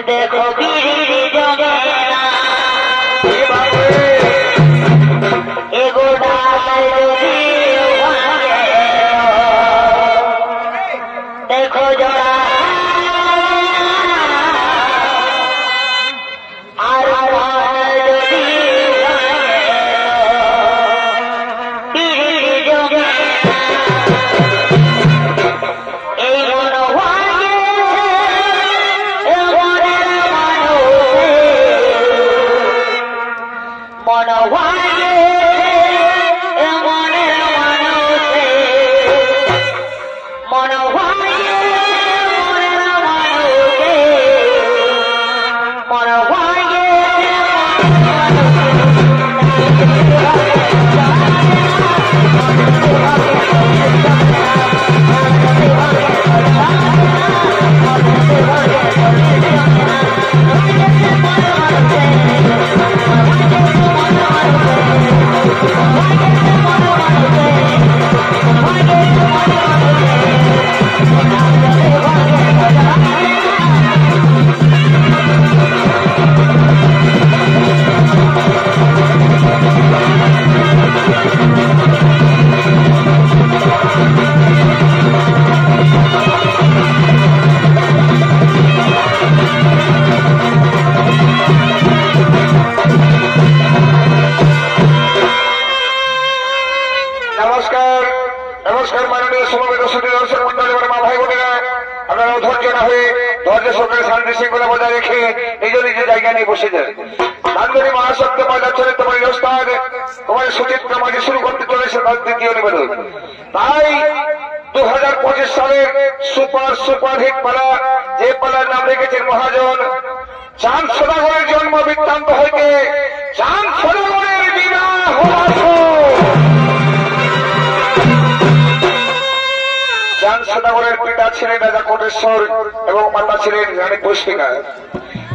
देखो बीरी जमे एगो देखो जोड़ा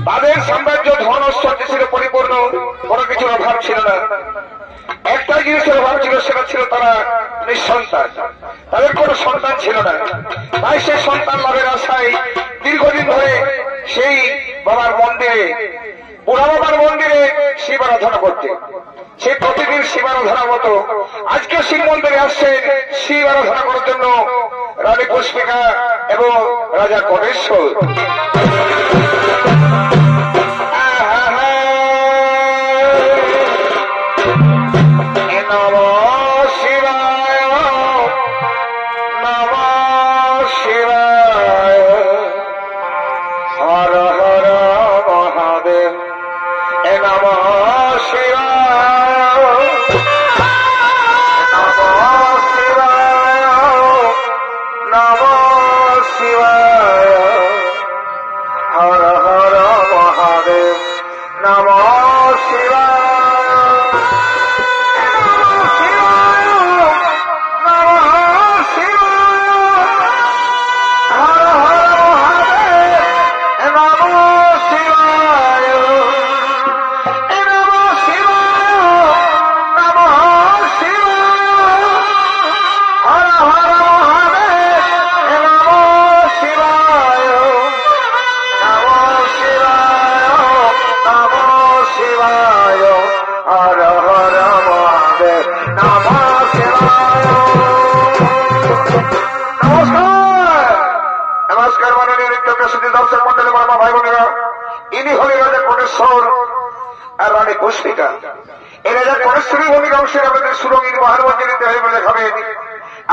তাদের সাম্রাজ্য ধন ঐশ্বর্য ছিল পরিপূর্ণ, কোনো কিছুর অভাব ছিল না। একটা জিনিসের অভাব ছিল, সেটা ছিল তারা নিঃসন্তান, তাদের কোনো সন্তান ছিল না। তাই সেই সন্তান লাভের আশায় দীর্ঘদিন ধরে সেই বাবার মন্দিরে, বুড়া বাবার মন্দিরে শিব আরাধনা করতে। সেই প্রতিদিন শিব আরাধনা মতো আজকে শিব মন্দিরে আসছেন শিব আরাধনা করার জন্য রানী পুষ্পিকা এবং রাজা কটেশ্বর।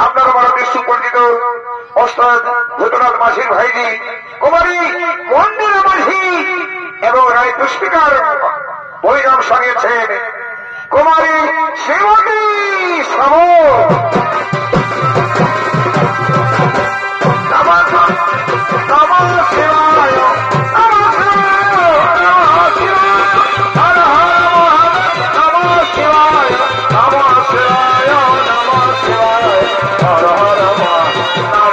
আপনারা ভারতের সুপরিচিত ওস্তাদ ভূতনাথ মাঝির ভাইজি, কুমারী মন্দিরা মাঝি এবং রানী পুষ্পিকার পরিণাম সাজিয়েছেন কুমারী শ্রীমতী হর হর মা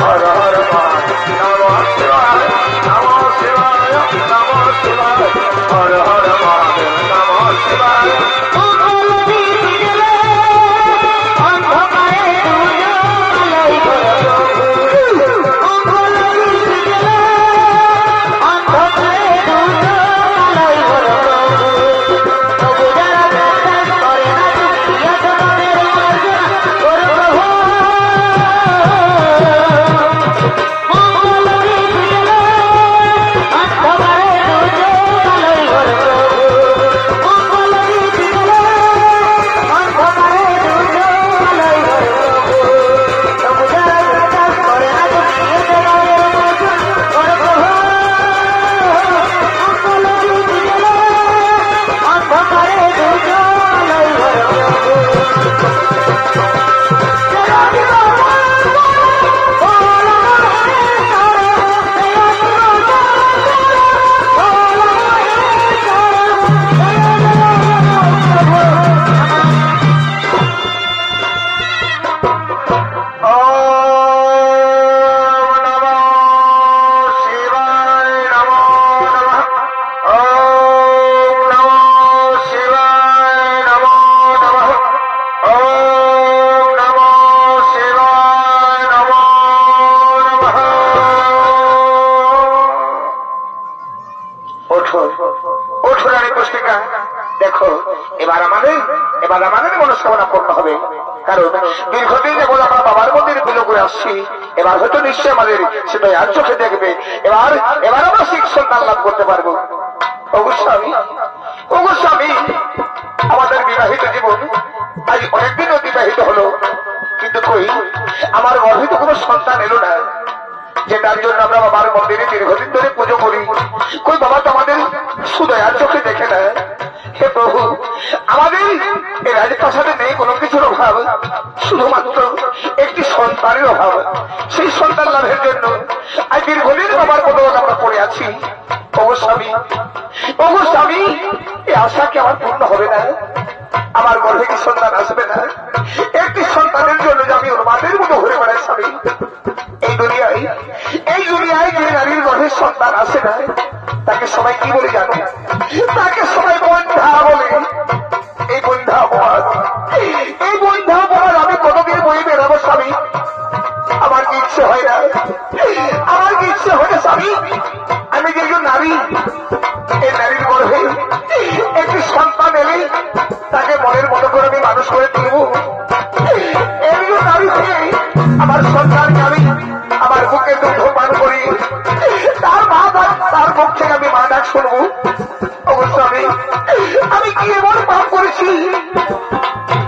হর হর নমঃ শিবায় নমঃ শিবায় নমঃ শিবায় হর হর মহাদেব নমঃ শিবায় মনস্কামনা পূর্ণ হবে। কারণ দীর্ঘদিন যেমন আমরা বাবার মন্দিরে পুজো করে আসছি, এবার হয়তো নিশ্চয় আমাদের সেটাই আর চোখে দেখবে। এবার আমরা শিখ সন্তান লাভ করতে পারবো। অবশ্যই আমাদের বিবাহিত জীবন আজ অনেকদিন অতিবাহিত হলো, কিন্তু কই আমার গর্ভিত কোনো সন্তান এলো না, যেটার জন্য আমরা বাবার মন্দিরে দীর্ঘদিন ধরে পুজো করি। কই বাবা তো আমাদের সুদয়ার চোখে দেখে না। হে প্রভু, আমাদের এই রাজপ্রাসাদে নেই কোনো কিছুর অভাব, শুধুমাত্র একটি সন্তানের অভাব। সেই সন্তান লাভের জন্য আজ দীর্ঘদিন বাবার পদক আমরা পড়ে আছি। স্বামী, এই আশা কি আমার পূর্ণ হবে না? আমার গর্ভে কি সন্তান আসবে না? একটি সন্তানের জন্য যে আমি ওর মাদের মতো ঘুরে বেড়াই স্বামী। এই দুনিয়ায় যে নারীর গর্ভে সন্তান আসে না, তাকে সবাই কি বলে জানো? তাকে সবাই বন্ধা বলে। এই বন্ধা অপরাধ আমি কতদিন বই বেরোবো স্বামী? আমার কি ইচ্ছে হয় না স্বামী? আমি যে একজন নারী, এই নারীর গর্ভে একটি সন্তান এলে তাকে মনের মতো করে আমি মানুষ করে তুলব। একজন নারী হয়ে আমার সন্তানকে আমি আমার বুকে দুধ পান করি, তার মুখ থেকে আমি মা ডাক শুনবো। অবশ্যই আমি কি এমন পাপ করেছি?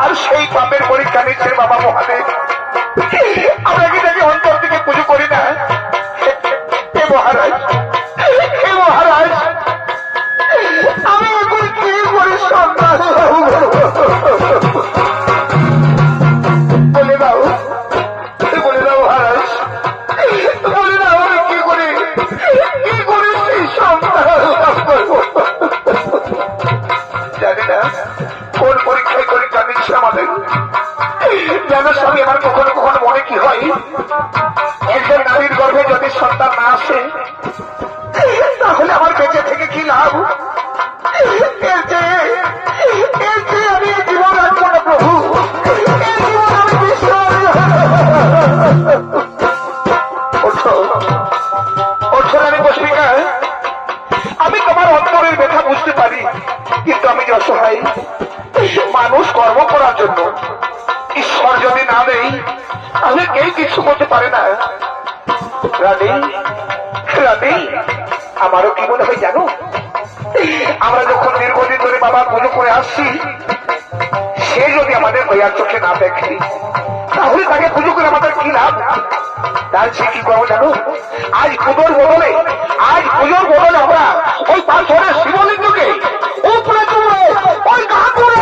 আর সেই পাপের পরীক্ষা নিচ্ছেন বাবা মহাদেব। আমরা কি তাকে অন্তর থেকে পুজো করি না? হে মহারাজ, আমি এখন কি করি? সন্তান বলে দাও মহারাজ, বলে দাও আমি কি করি সেই সন্তান লাভ করবো? জানি না কোন পরীক্ষায় পরীক্ষা নিচ্ছে আমাদের। জানো স্বামী, আমার কখনো কখনো মনে কি হয়, একজন নারীর গর্ভে যদি সন্তান না আসে তাহলে আমার বেঁচে থেকে কি লাভ? এর চেয়ে আমি জীবন রাখবো না প্রভু। আমি তোমার অন্তরের ব্যথা বুঝতে পারি, কিন্তু আমি যে অসহায় মানুষ কর্ম করার জন্য ঈশ্বর যদি না দেই তাহলে কেউ কিছু করতে পারে না। রানী, আমারও কি মনে হয় জানো, আমরা যখন দীর্ঘদিন ধরে বাবার পুজো করে আসছি, সে যদি আমাদের দয়ার চোখে না দেখে তাহলে তাকে পুজো করে আমাদের কি লাভ? তার সে কি করবো জানো? আজ পুজোর বদলে আমরা ওই পাথরের শিবলিঙ্গকে উপরে তুলে ওই গা করে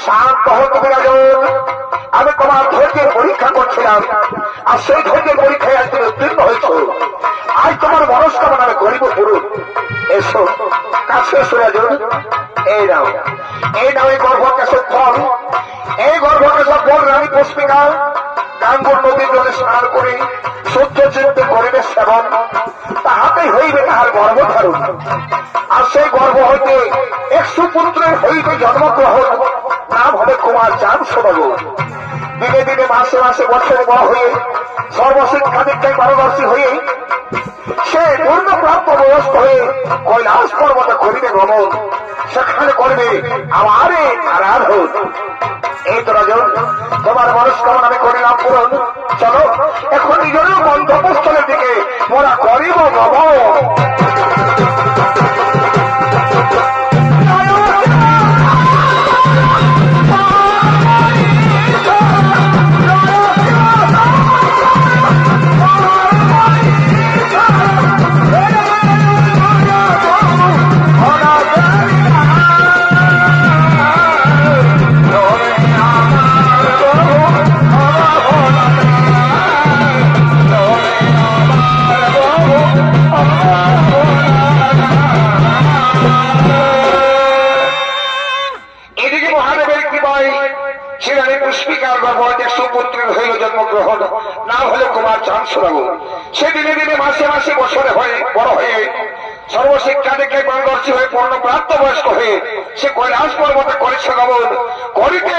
শান্ত হতে রাজন। আমি তোমার ধৈর্যের পরীক্ষা করছিলাম, আর সেই ধৈর্যের পরীক্ষায় আজ তুমি উত্তীর্ণ হয়েছ। আজ তোমার মনস্কামনা আমি করিব পুরুষ। এসো কাছে এসো রাজন, এই নাও এই গর্ভকে ফল, এই গর্ভকে পুষ্পিকা গাঙ্গুর নদীর জলে স্নান করে সহ্য চিন্তে করিবে সেবন, তাহাতেই হইবে তাহার গর্ভধারণ। আর সেই গর্ভ হইতে এক সুপুত্রের হইবে জন্মগ্রহণ, নাম হবে কুমার চাঁদ সদাগ। দিনে দিনে মাসে মাসে বছরে বড় হয়ে সর্বশিক্ষা দীক্ষায় পারদর্শী হয়ে সে পূর্ণপ্রাপ্ত বয়স্ক হয়ে কৈলাস পর্বতে করিবে ভ্রমণ, সেখানে করবে আমারে আরাধন। এই তো রাজন, তোমার মনস্কামনা আমি করিলাম পূরণ। চলো এখন নিজের গন্তব্যস্থলের দিকে মোরা করিব ভ্রমণ। সুপুত্রের হইল জন্মগ্রহণ, নাম হলে কুমার চাঁদ সদাগ। সে দিনে দিনে মাসে মাসে বছরে হয়ে বড় হয়ে সর্বশিক্ষা দেখে পারদর্শী হয়ে পূর্ণপ্রাপ্ত বয়স্ক হয়ে সে কৈলাস পর্বতে করেছে গমন, করিতে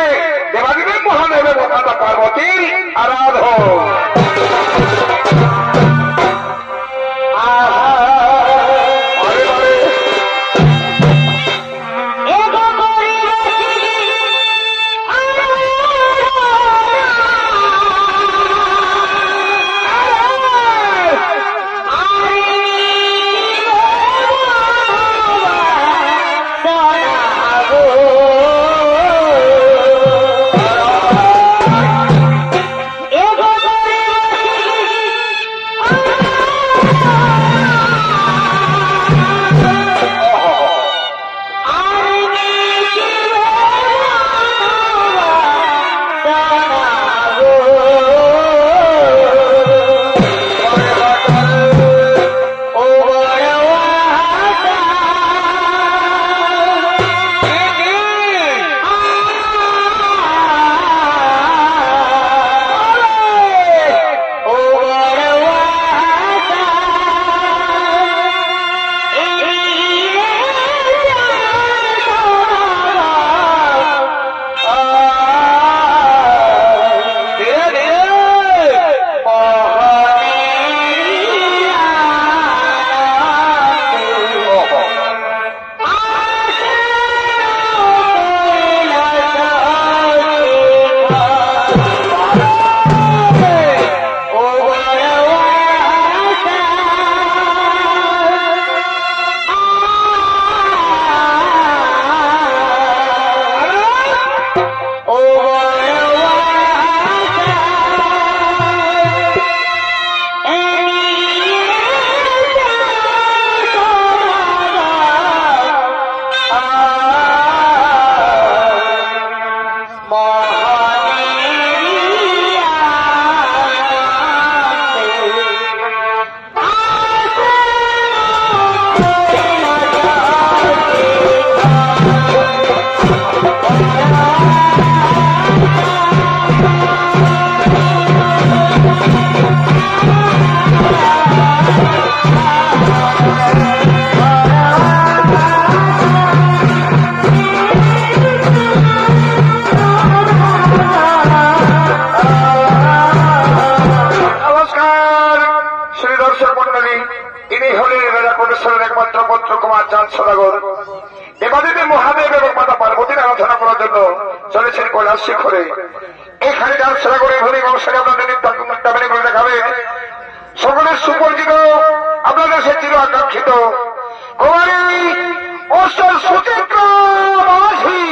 দেবাদেবের মহাদেব এবং মাতা পার্বতীর আরাধন। দেবাদেবী মহাদেব এবং মাতা পার্বতীর আরাধনা করার জন্য চলেছেন কৈলাস শিখরে। এখানে যার সেবা করে ধনী মানুষের আপনাদের নিত্যাবলী করে দেখাবে সকলের সুপরিচিত আপনাদের সে চির আকাঙ্ক্ষিত কুমারী অষ্টর সুচিত্রা মাঝি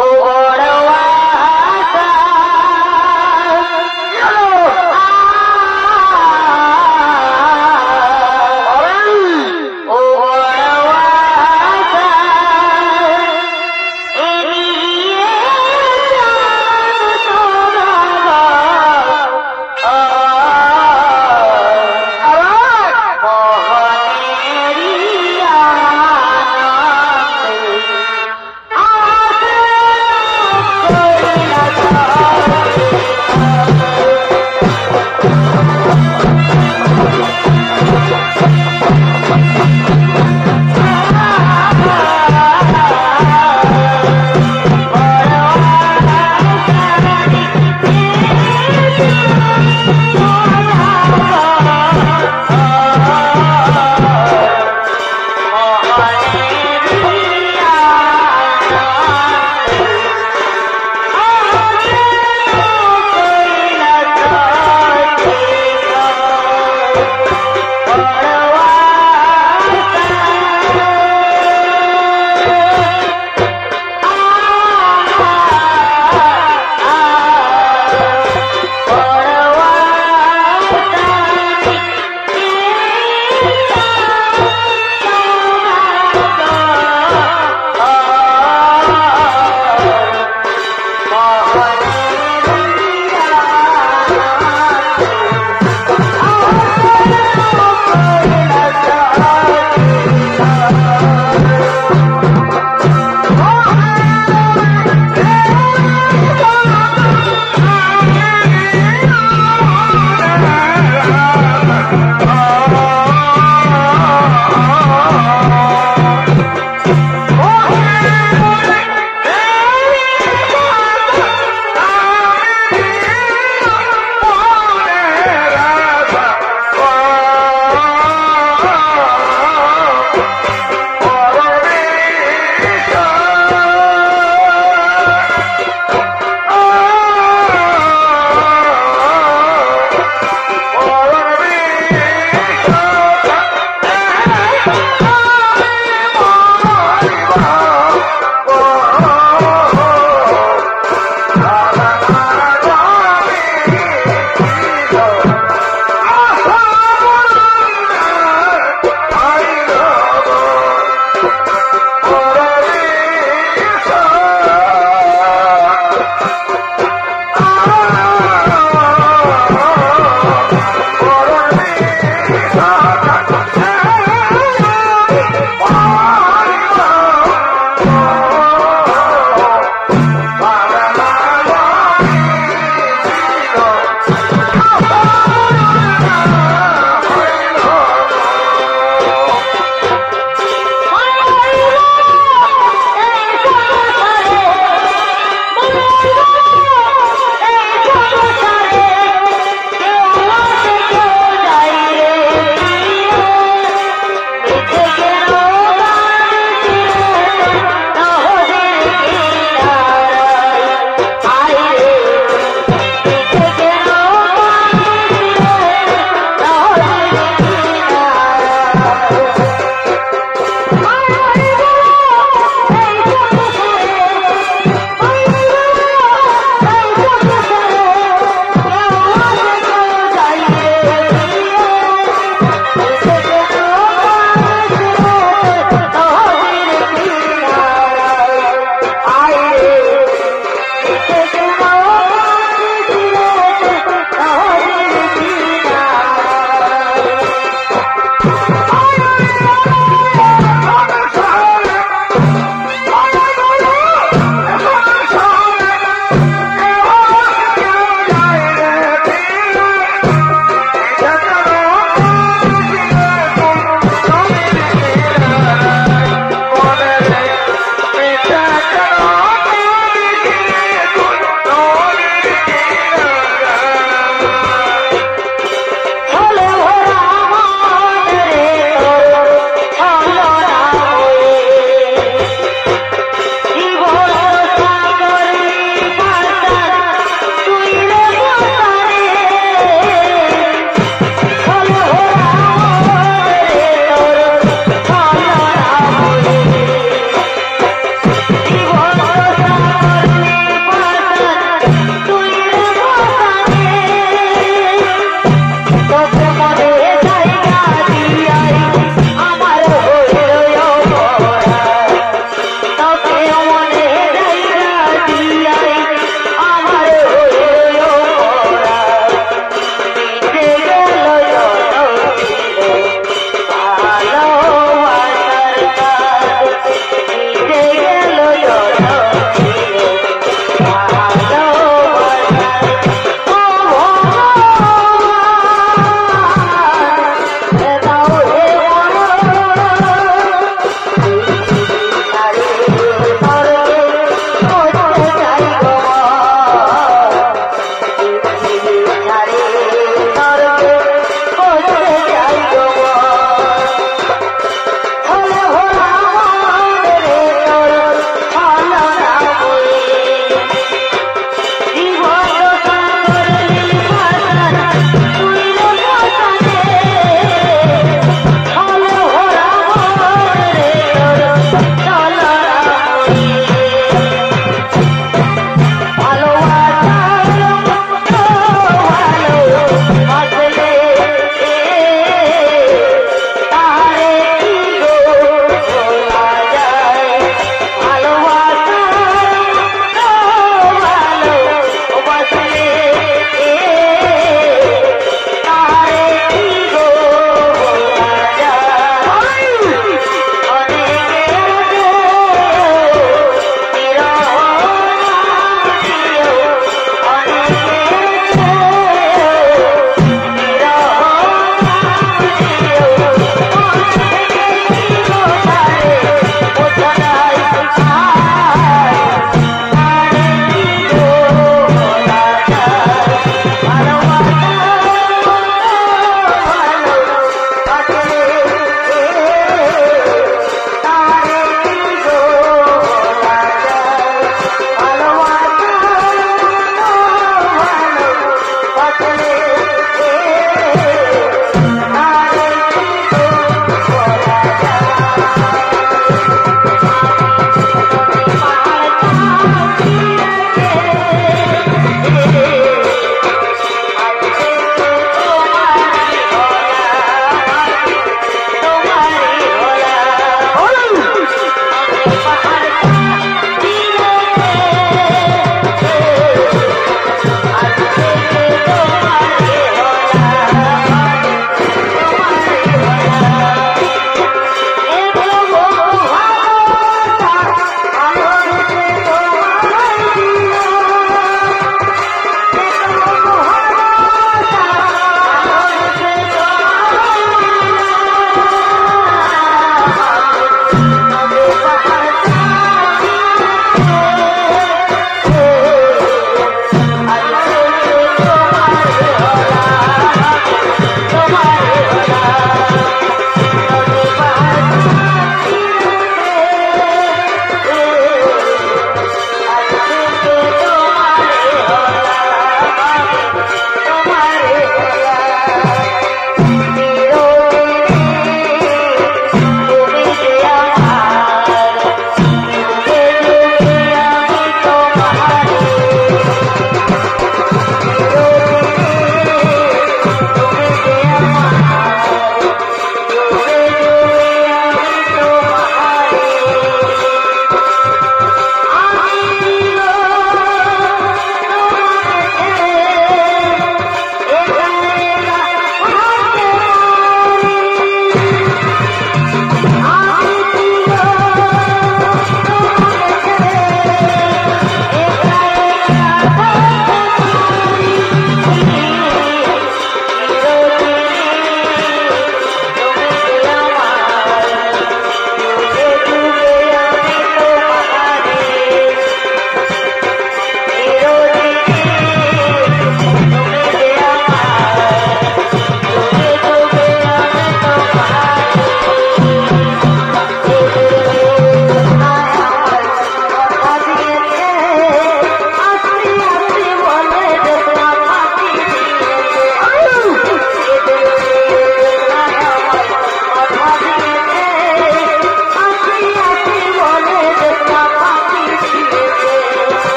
ও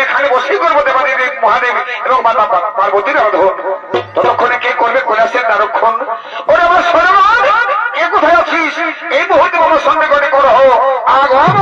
এখানে বসেই করবো দেবাদেবী মহাদেব এবং মাতা পার্বতীর আরাধন। ততক্ষণে কে করবে কৈলাসের নারক্ষণ? ওরে আমার সরমান, কে কোথায় আছিস? এই মুহূর্তে আমার সঙ্গে করে করো আগম।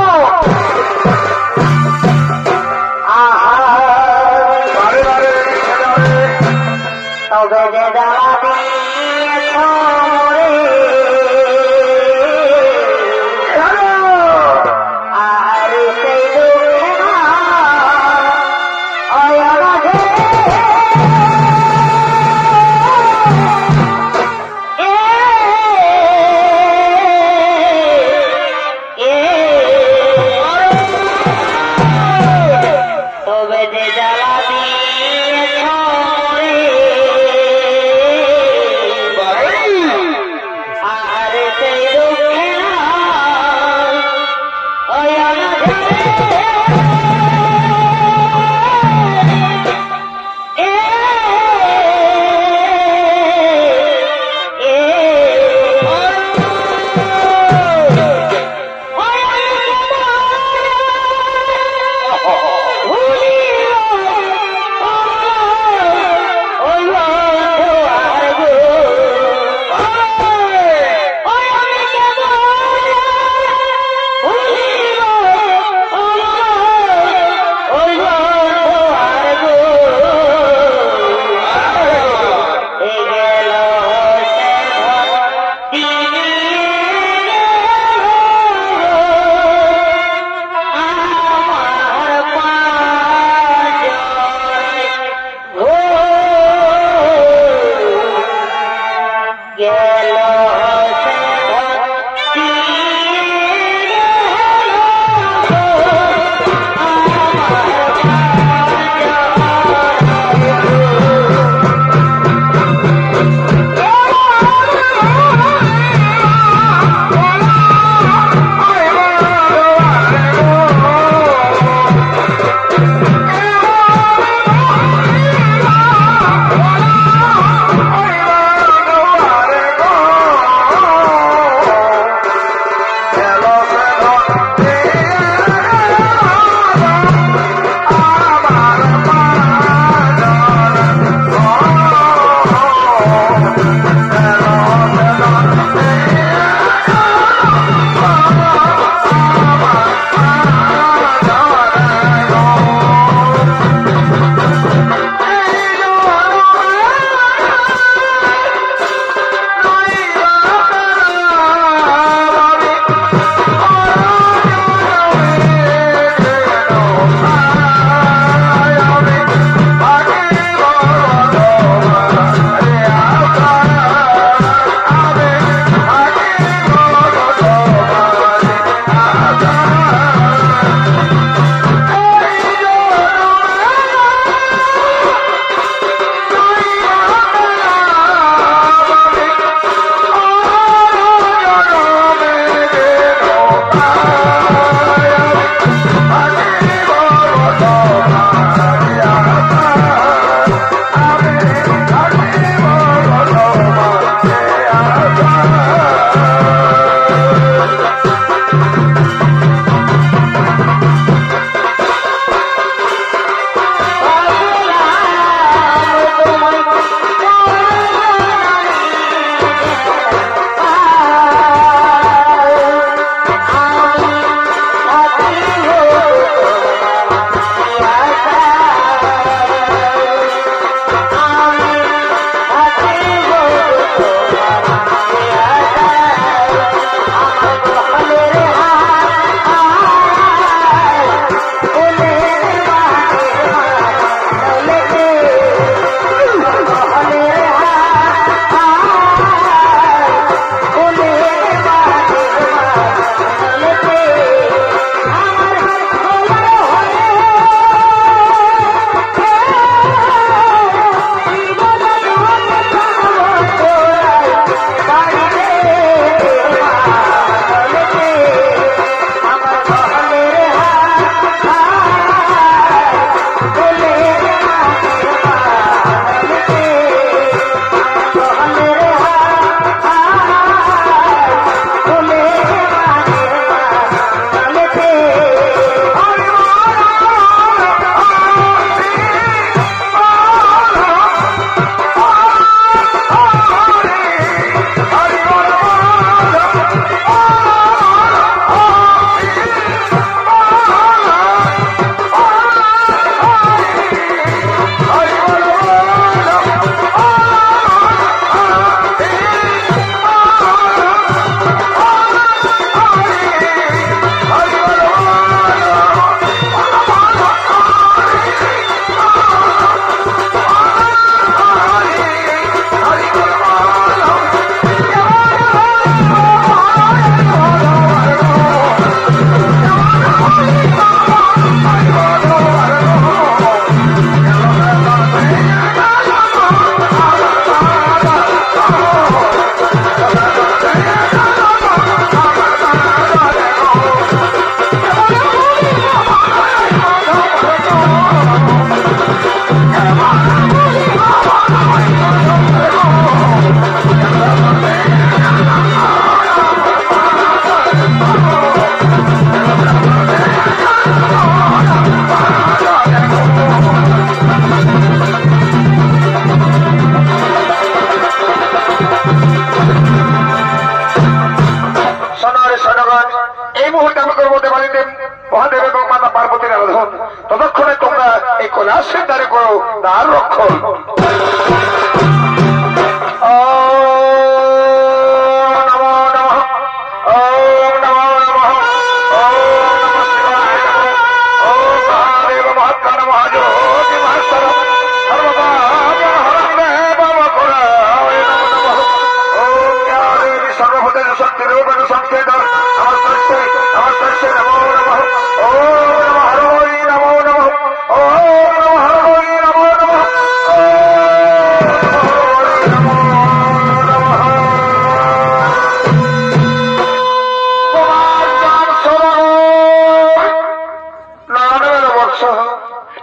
কৈলাসের দ্বারে করো তার রক্ষণ।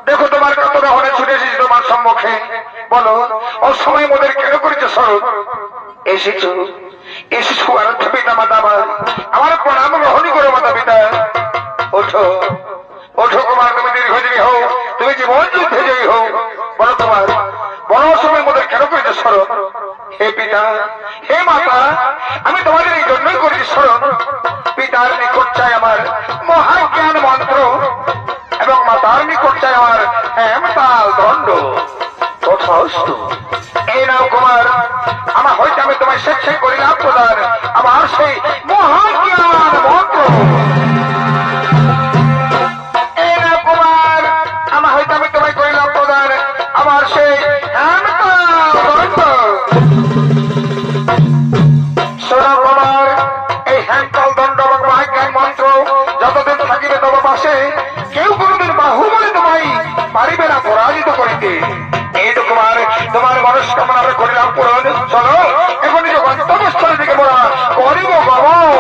দেখো তোমার কতটা হলে ছুটে এসেছি তোমার সম্মুখে, বলো অসময় মোদের কেন করেছো স্মরণ? এসেছো এসেছো আরাধ্য পিতা মাতা আমার প্রণাম গ্রহণই করো মাতা পিতা। ওঠো ওঠো কুমার, তুমি দীর্ঘজীবী হও, তুমি জীবন যুদ্ধে জয়ী হও। বলো তোমার বড় সময় মোদের কেন করেছো স্মরণ? হে পিতা হে মাতা, আমি তোমাদের এই জন্যই করেছি স্মরণ। পিতার নিকট চাই আমার মহাজ্ঞান মন্ত্র এবং মাতার নিকট চাই আমার হেমতাল দণ্ড তথাস্তু। এই নাও কুমার, আমার হইতে আমি তোমায় স্বেচ্ছায় করিলাম প্রদান আমার সেই মহাজ্ঞান মন্ত্র। এই নাও কুমার, আমার হইতে আমি তোমায় করিলাম প্রদান আমার সেই হেমতাল দণ্ড। শোনো কুমার, এই হেমতাল দণ্ড এবং মহাজ্ঞান মন্ত্র যতদিন থাকিবে তোমার পাশে কেউ কোনদিন বাহু বলে তোমায় পারিবে না পরাজিত করিতে। এই তো কুমার, তোমার মনস্কামনা করিলাম পূরণ। চলো এখন নিজ গন্তব্যস্থলের দিকে মোরা করিব গমন।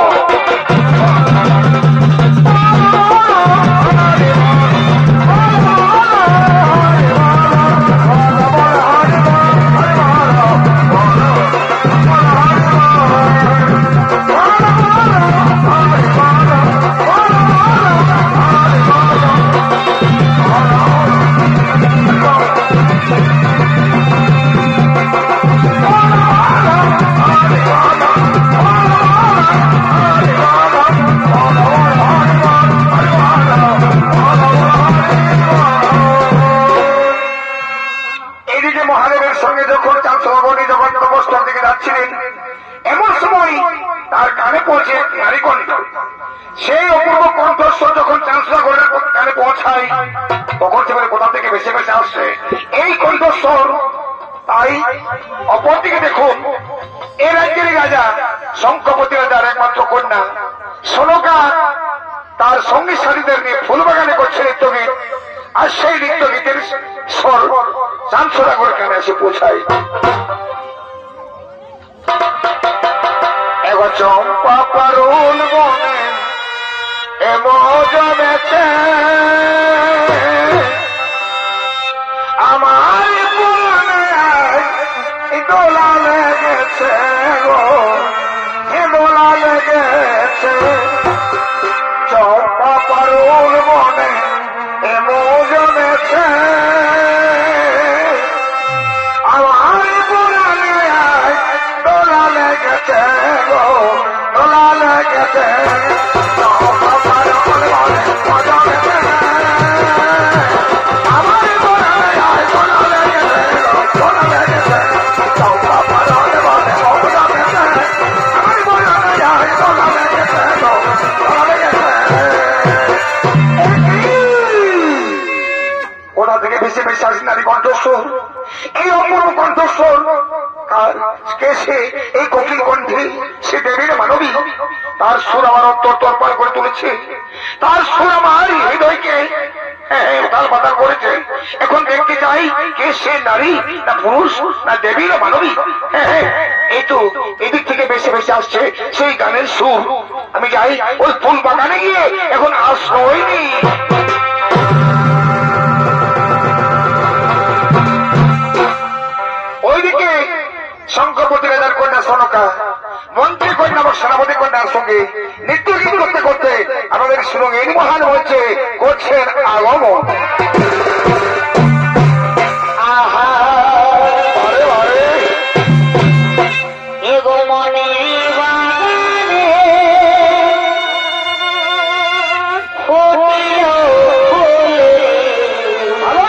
এমন সময় তার কানে পৌঁছে নারী কণ্ঠ। সেই অপূর্ব কণ্ঠস্বর যখন চাঁদসাগরের কানে পৌঁছায় তখন সেখানে কোথা থেকে ভেসে ভেসে আসছে এই কণ্ঠস্বর। তাই অপরদিকে দেখুন, এ রাজ্যের রাজা শঙ্খপতি রাজার একমাত্র কন্যা সনকা তার সঙ্গী সাথীদের নিয়ে ফুলবাগানে করছে নৃত্যগীত। আর সেই নৃত্যগীতের স্বর চাঁদসাগর কানে এসে পৌঁছায়। চম্পা পারুল বনে জমেছে আমার দোলা লেগেছে গো, দোলা লেগেছে। চম্পা পারুল বনে জমেছে আমার দোলা লেগেছে গো, দোলা লেগেছে। ওটা থেকে বেশি বেশি আসি নারী কণ্ঠস্বর, এই অপূর্ব কণ্ঠস্বর কে সে? এই কোকিল কণ্ঠে সে দেবীর মানবী। তার সুর আমার অন্তর তর্পণ করে তুলেছে, তার সুর আমার হৃদয়কে তাল পাতাল করেছে। এখন দেখতে চাই কে সে, নারী না পুরুষ না দেবী না মানবী। এই তো এদিক থেকে বেশি বেশি আসছে সেই গানের সুর। আমি যাই ওই ফুল বাগানে গিয়ে এখন আশ্রয় নিই। ওইদিকে শঙ্করপতি রাজার কন্যা সনকা মন্ত্রী কন্যা এবং সেনাপতি কন্যার সঙ্গে নৃত্য গীত করতে করতে আমাদের সুরঙ্গের মহান মঞ্চে করছেন আগমন। ভালো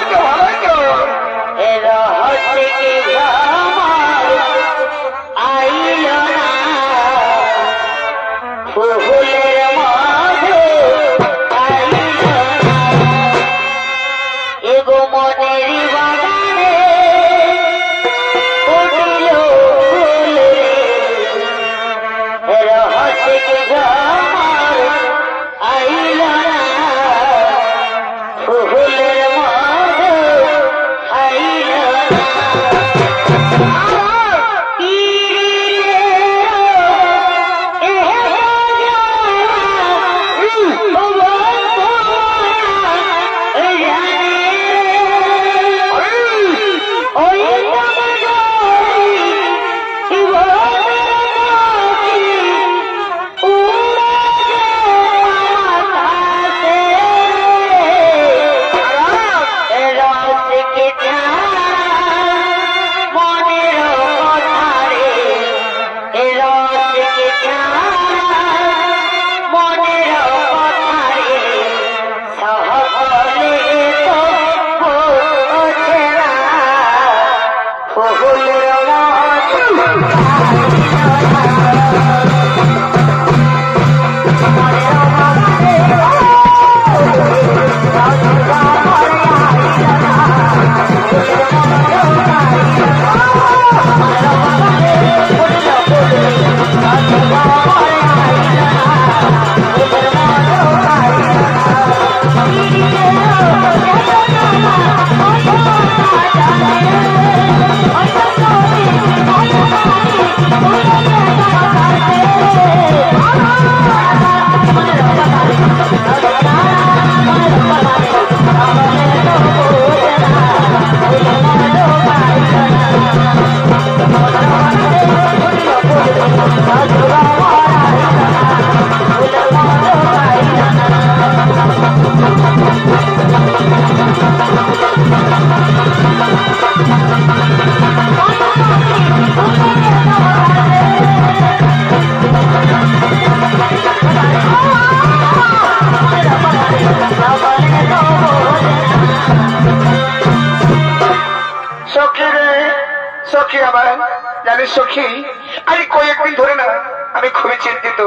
আমি খুবই চিন্তিত।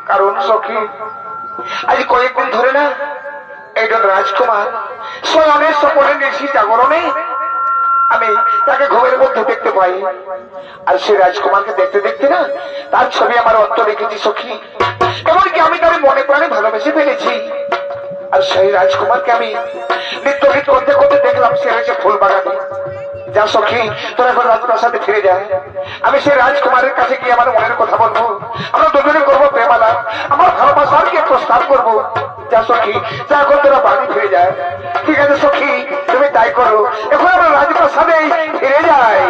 কারণ সখী, আজ কয়েকদিন ধরে না একজন রাজকুমার স্বয়নের স্বপনে নিশি জাগরণে আমি তাকে ঘুমের মধ্যে দেখতে পাই। আর সেই রাজকুমারকে দেখতে দেখতে না তার ছবি আমার অন্তর রেখেছি সখী। এমনকি আমি তার মনে প্রাণে ভালোবেসে ফেলেছি। আর সেই রাজকুমারকে আমি নিত্য গীত করতে করতে দেখলাম সে হয়েছে ফুল বাগানে। যা সখী, তোরা এখন রাজপ্রাসাদে ফিরে যায়। আমি সেই রাজকুমারের কাছে গিয়ে আমার মনের কথা বলবো। আমরা দুজনে করবো প্রেমালাপ, আমার ভালোবাসার কে প্রস্তাব করবো। যা সখী, যা এখন তোরা বাড়ি ফিরে যায়। ঠিক আছে সখী, তুমি তাই করো। এখন আমরা রাজপ্রাসাদে ফিরে যাই।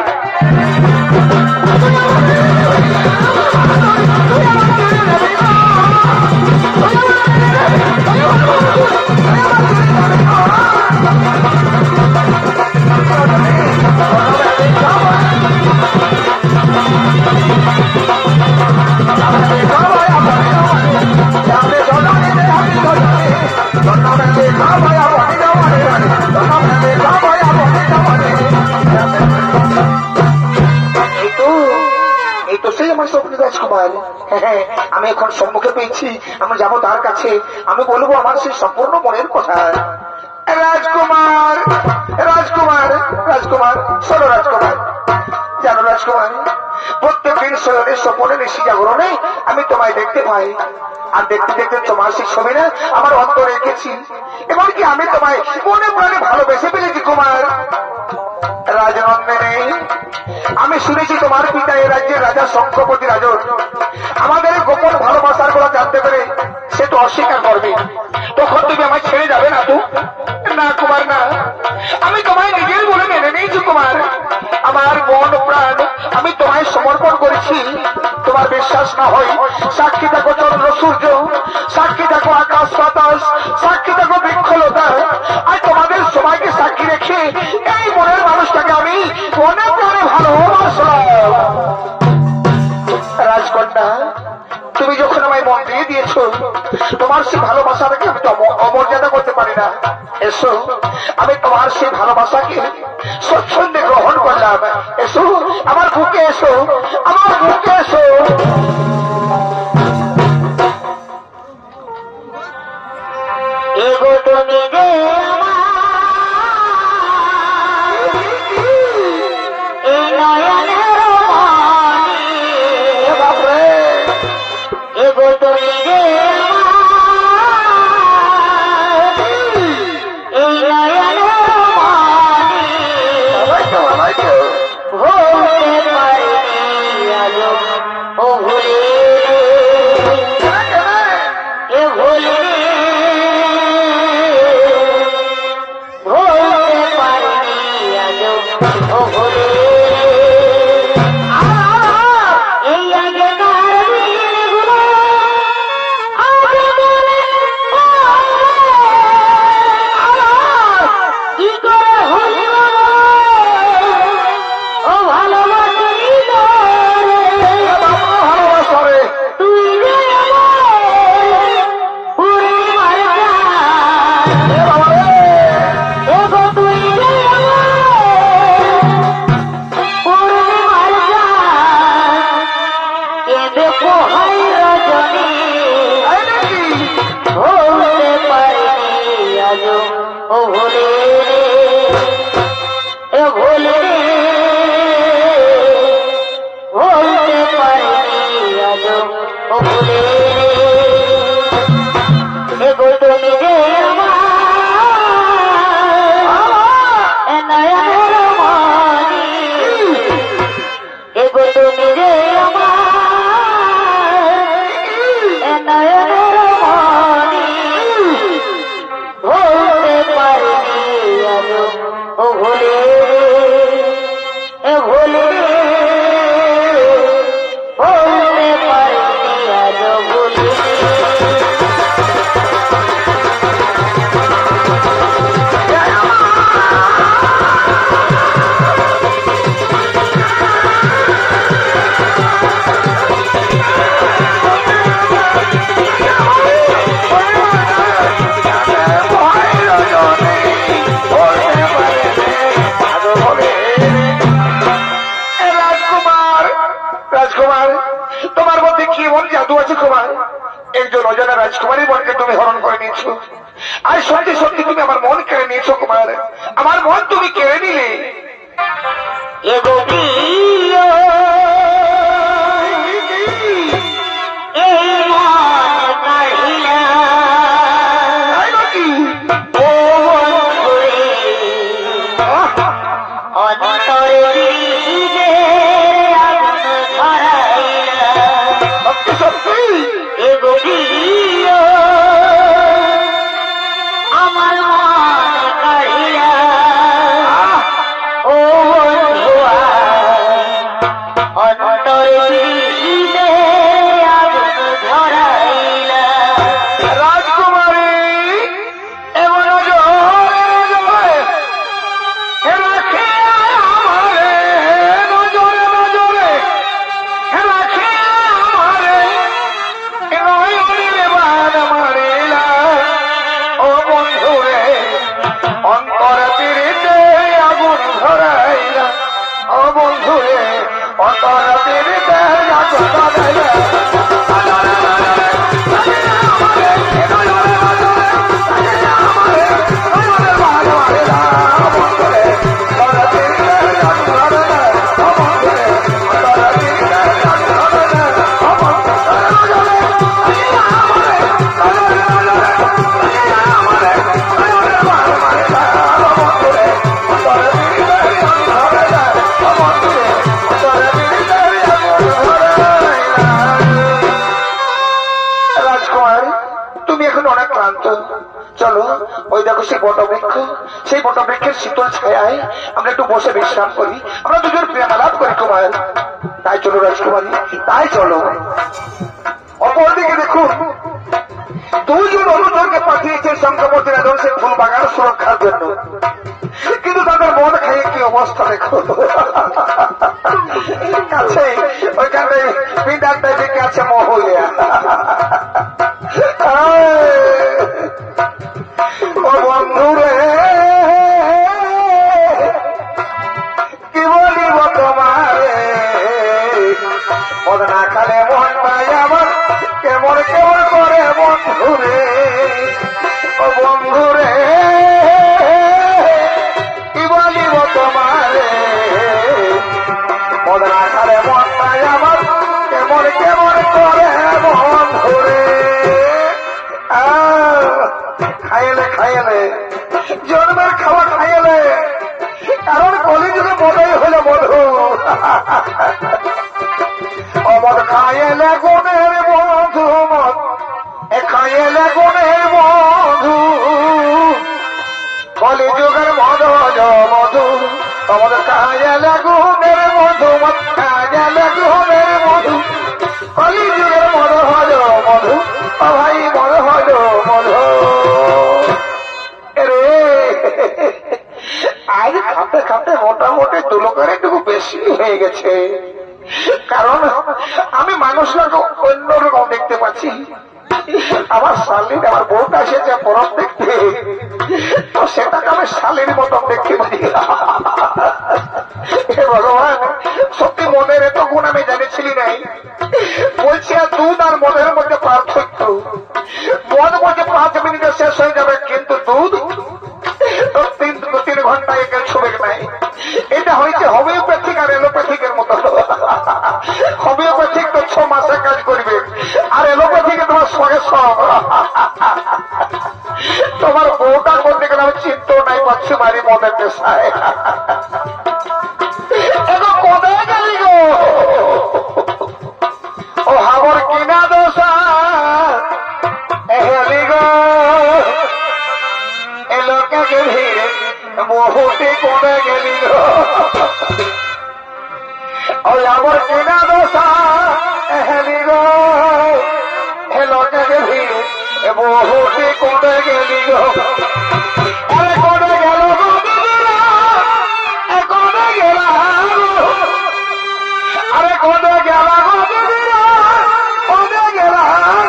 আমি এখন সম্মুখে পেয়েছি, আমি যাবো তার কাছে, আমি বলবো আমার সেই সম্পূর্ণ মনের কথা। রাজকুমার, রাজকুমার, রাজকুমার, শোনো রাজকুমার। জানো রাজকুমার, প্রত্যেকদিন শরীরের স্বপনে নিশি জাগরণে আমি তোমায় দেখতে পাই। আর দেখতে দেখতে তোমার সেই ছবি না আমার অন্তর রেখেছি। এমনকি আমি তোমায় মনে প্রাণে ভালোবেসে ফেলেছি কুমার। রাজনন্দিনী, আমি শুনেছি তোমার পিতা এই রাজ্যের রাজা শঙ্খপতি রাজন। আমাদের গোপন ভালোবাসার গুলো জানতে পেরে সে তো অস্বীকার করবে। তখন তুমি আমায় ছেড়ে যাবে না তো? না কুমার, না, আমি তোমায় নিজের বলে মেনে নিয়েছি কুমার। আমার মন প্রাণ আমি তোমায় সমর্পণ করেছি। তোমার বিশ্বাস না হয় সাক্ষী থাকো চন্দ্র সূর্য, সাক্ষী থাকো আকাশ বাতাস, সাক্ষী থাকো বৃক্ষলতা। আর তোমাদের সবাইকে সাক্ষী রেখে এই মনের মানুষটাকে আমি মনে প্রাণে ভালোবাসলাম। রাজকন্যা, তুমি যখন আমায় মন দিয়ে দিয়েছ, তোমার সেই ভালোবাসাটাকে আমি তো অমর্যাদা করতে পারি না। এসো, আমি তোমার সেই ভালোবাসাকে স্বচ্ছন্দে গ্রহণ করলাম। এসো আমার বুকে, এসো আমার বুকে, এসো। এগো তুমি যে এই নয়নের মণি, এগো তুমি যে এই নয়নের মণি, হতে পারি আজ তোমার মধ্যে কি এমন জাদু আছে কুমার? একজন অজানা রাজকুমারী মনকে তুমি হরণ করে নিয়েছো, আর সত্যি সত্যি তুমি আমার মন কেড়ে নিয়েছো কুমার, আমার মন তুমি কেড়ে নিলে। চলো ওই দেখো সেই বটবৃক্ষ, সেই বটবৃক্ষের শীতল ছায়ায় আমরা একটু বসে বিশ্রাম করি, আমরা দুজন প্রেমালাপ করি কুমার। তাই চলো রাজকুমারী, তাই চলো। অপরদিকে দেখুন দুজন অনুচরকে পাঠিয়েছেন শঙ্করবর্তী রাজবংশের ফুল বাগান সুরক্ষার জন্য, কিন্তু তাদের মন খেয়ে কি অবস্থা দেখো। কাছে ওইখানটায় পিন্ডারটায় দেখে আছে মহলিয়া। ও বন্ধু রে কি বলিব তোমারে, মদ না খালে মন পাই আমার কেমন কেমন করে বন্ধু রে। ও বন্ধু রে কি বলিব তোমারে, মদ না খালে মন পাই আমার কেমন কেমন করে বন্ধু রে। খাইলে খাইলে জন্মের খাওয়া খাইলে, কারণ কলিযুগে মধুই হলো মধু। অমদ খাইলে গুণের বন্ধু, মদ খাইলে গুণের বন্ধু, কলিযুগের মধু মধু। অমদ খাইলে গুণের মধু, মদ খাইলে গুণের মধু, কলিযুগের মধু হল মধু। ও ভাই মধু হল মধু রে। আজ খাতে খাতে মোটামুটি দুলোকের একটু বেশি হয়ে গেছে, কারণ আমি মানুষটাকে অন্যরকম দেখতে পাচ্ছি। আমার শালীর আমার বউটা এসেছে বরফ দেখতে, তো সেটাকে আমি শালীর মতন দেখতে পাই। হে ভগবান, সত্যি মনের এত গুণ আমি জানিছিলি নাই। বলছি আর দুধ আর মদের মধ্যে পার্থক্য, মদ বলছে 5 মিনিটে শেষ হয়ে যাবে, কিন্তু দুধ 3 ঘন্টা একে ছুবে নাই। এটা হয়েছে হোমিওপ্যাথিক আর এলোপ্যাথিকের মতো। হোমিওপ্যাথিক তো 6 মাসে কাজ করবে, আর এলোপ্যাথিকে তোমার সঙ্গে সব। তোমার বউটা করতে গেলে আমি চিন্তাও নাই পাচ্ছি মারি মদের পেশায়। এখন কোথায় গেলি গো? ও হাবর কিনা দোষা হেলি গো, এলোকে গেলি বহুটি কোনে গেলি গো। ওই হাবর কিনা দোষা হেলি গো, এলোকে গেলি বহুটি কোনে গেলি গো। আরে কোনে গেল গো দিদিরা, কোনে গেল গো, আরে কোনে গেল গো দিদিরা, কোনে গেল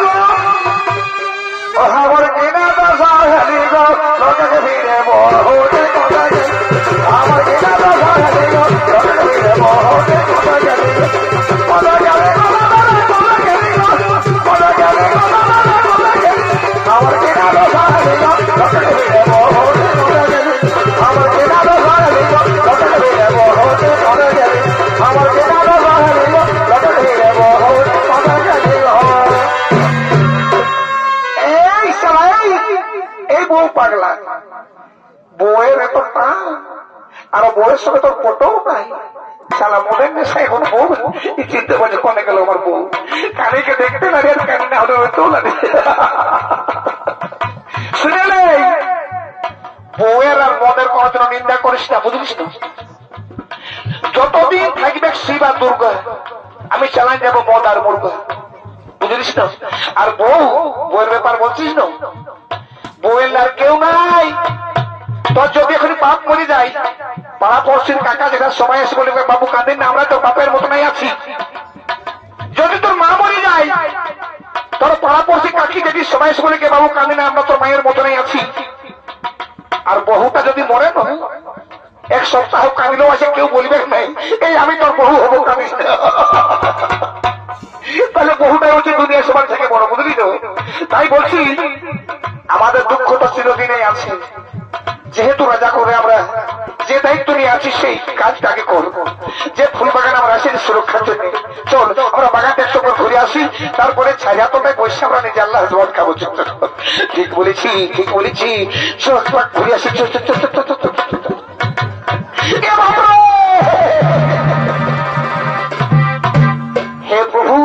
গো। ও হাবর কিনা দোষা হেলি গো, লোকে ভিড়ে বহুটি কোনে গেলি। আমার কিনা দোষা হেলি গো, লোকে ভিড়ে বহুটি কোনে গেলি। কোনে গেলে কোনে গেলে আর বউয়ের সঙ্গে তোর ফটোও নাই। সালা মনের নেশা এখন বউ চিনতে পারছে কনে গেল আমার বউ। কানিকে দেখতে লাগে আর কানি না হলে হইতেও লাগে। শুনেলে বউয়ের আর মদের কোনদিন নিন্দা করিস না, বুঝলিস না? যতদিন থাকবে শিব আর দুর্গা, আমি চালাই যাবো মদ আর মুর্গা, বুঝলিস না? আর বউয়ের ব্যাপার বলছিস না, বউয়ের আর কেউ নাই। তোর যদি এখন বাপ মরে যায়, পাড়া পড়শির কাকা যেটা সবাই এসে বলবে বাবু কাঁদেন না, আমরা তো বাপের মতনই আছি। যদি তোর মা মরে যায়, তোর পাড়া পড়শি কাকি যদি সবাই এসে বলে বাবু কাঁদেন না, আমরা তোর মায়ের মতনই আছি। আর বহুটা যদি মরে না, এক সপ্তাহ কাঁদিলেও আছে, কেউ বলবে নাই এই আমি তোর বহু হবো, কাঁদিস না। তাহলে বহুটাই হচ্ছে দুনিয়া সবার থেকে বড়, বুঝলি তো? তাই বলছি আমাদের দুঃখ তো চিরদিনেই আছে। যেহেতু রাজা করে আমরা যে দায়িত্ব নিয়ে আছি সেই কাজটাকে করবো। যে ফুল বাগান আমরা আসি সুরক্ষার জন্য, চল আমরা বাগানটা একটু ঘুরে আসি, তারপরে ছায়াতলায় বসে আমরা নিজে আল্লাহ জবান খাবো। ঠিক বলেছি, ঠিক বলেছি, চল ঘুরে আসি। हे प्रभु,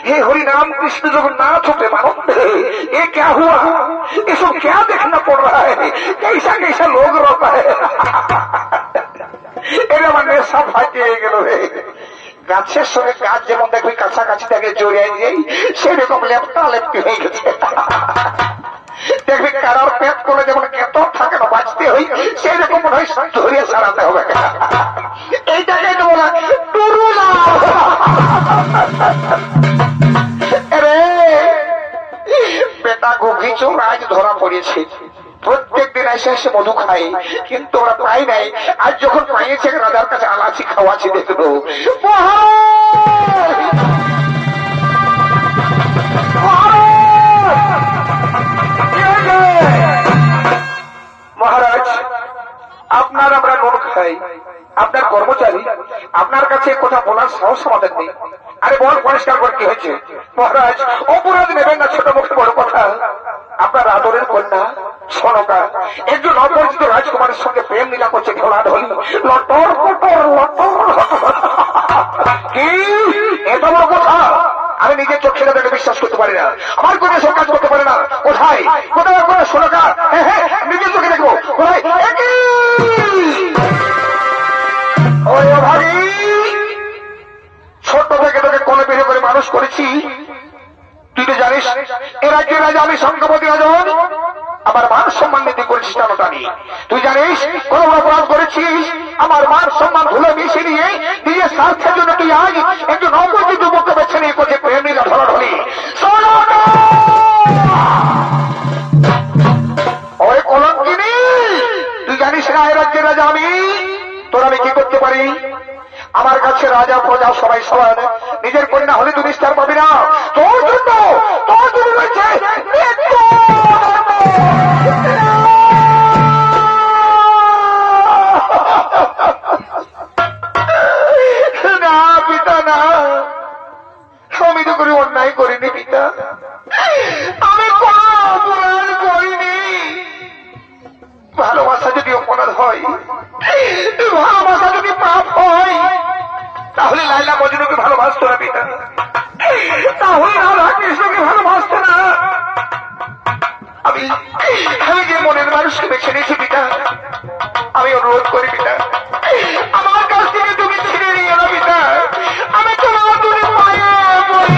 हे हरि नाम कृष्ण जगन्नाथ प्रेमानंद, ये क्या हुआ? ये सब क्या देखना पड़ रहा है? कैसा कैसा लोग रहता है? এটা মানে সব ফাটিয়ে গেল রে। গাছের সঙ্গে গাছ যেমন দেখবি কাছাকাছি তাকে জড়িয়ে যাই, সেরকম লেপটা লেপটি হয়ে গেছে। দেখবি কারোর পেট করে যেমন কেত থাকে না, বাঁচতে হই সেরকম মনে হয় ধরিয়ে ছাড়াতে হবে। এইটাকে তো বলা টুরু না রে। বেটা ঘুঘি চোর আজ ধরা পড়েছে। প্রত্যেক দিন এসে এসে মধু খাই, কিন্তু ওরা পাই নাই। আজ যখন পাইয়েছে রাজার কাছে আলাচি খাওয়াছি, দেখবো মহারাজ আপনার আমরা নুন খাই, আপনার কর্মচারী, আপনার কাছে কথা বলার সাহস আমাদের নেই। আরে বল পরিষ্কার করে কি হয়েছে? মহারাজ অপরাধ নেবেন না, ছোট মুখে বড় কথা। আপনার আদরের কন্যা সনকা একজন অপরিচিত রাজকুমারের সঙ্গে প্রেম লীলা করছে, ঘোড়াঢলি লটর পটর লটর। কি এত বড় কথা? আমি নিজের চোখে দেখে বিশ্বাস করতে পারি না। আমার কোনো সব কাজ করতে পারে না। কোথায় কোথায় করে সনকা? হ্যাঁ নিজের চোখে দেখবো। কোথায়? ওই অভাগী, ছোট থেকে তোকে কোলে বের করে মানুষ করেছি। তুই তো জানিস এ রাজ্যের রাজা আমি শঙ্করপতি রাজন, আমার মান সম্মান নীতি করেছিস টানোটা নিয়ে। তুই জানিস কোন অপরাধ করেছিস, আমার মান সম্মান ধুলে মিশিয়ে নিয়ে নিজের স্বার্থের জন্য তুই আজ একজন অপরিচিত যুবককে বেছে নিয়ে করছে প্রেম লীলা ঢলাঢলি। ওই কলঙ্কিনী, তুই জানিস না এ রাজ্যের রাজা আমি। তোর আমি কি করতে পারি? আমার কাছে রাজা প্রজা সবাই সমান, নিজের কন্যা হলে তুই নিস্তার পাবি না। তোর জন্য রয়েছে না পিতা না, আমি তো কোনো অন্যায় করিনি পিতা, আমি কোনো অপরাধ করিনি। ভালোবাসা যদি অপরাধ হয়, ভালোবাসা যদি পাপ হয়, তাহলে লাইলা মজনুকে ভালোবাসতো না পিতা, তাহলে রাধা কৃষ্ণকে ভালোবাসতো না। আমি যে মনের মানুষকে বেছে নিয়েছি পিতা, আমি অনুরোধ করি পিতা, আমার কাছ থেকে তুমি ছিঁড়ে নিয়ে এলো পিতা। আমি তোমার তুমি পায়ে পড়ি,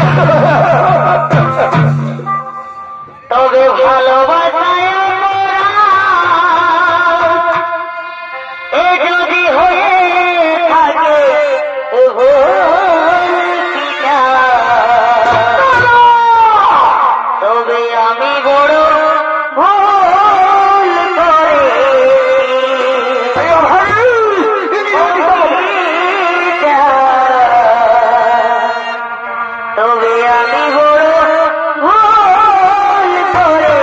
তবে ভালোবাসায় যদি হয়ে থাকে তবে আমি বড় ভুল তবে আমি বড় ভুল করে।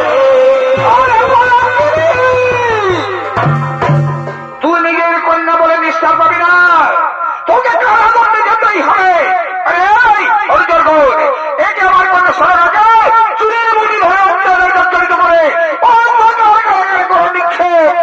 তুই নিজের কন্যা বলে নিষ্ঠা পাবি না, তোকে কারাদণ্ডে যেতেই হবে। একে আমার কন্যা সরকারকে চুরির মুড়ি ধরে অত্যাচার জর্জরিত করে নিক্ষেপ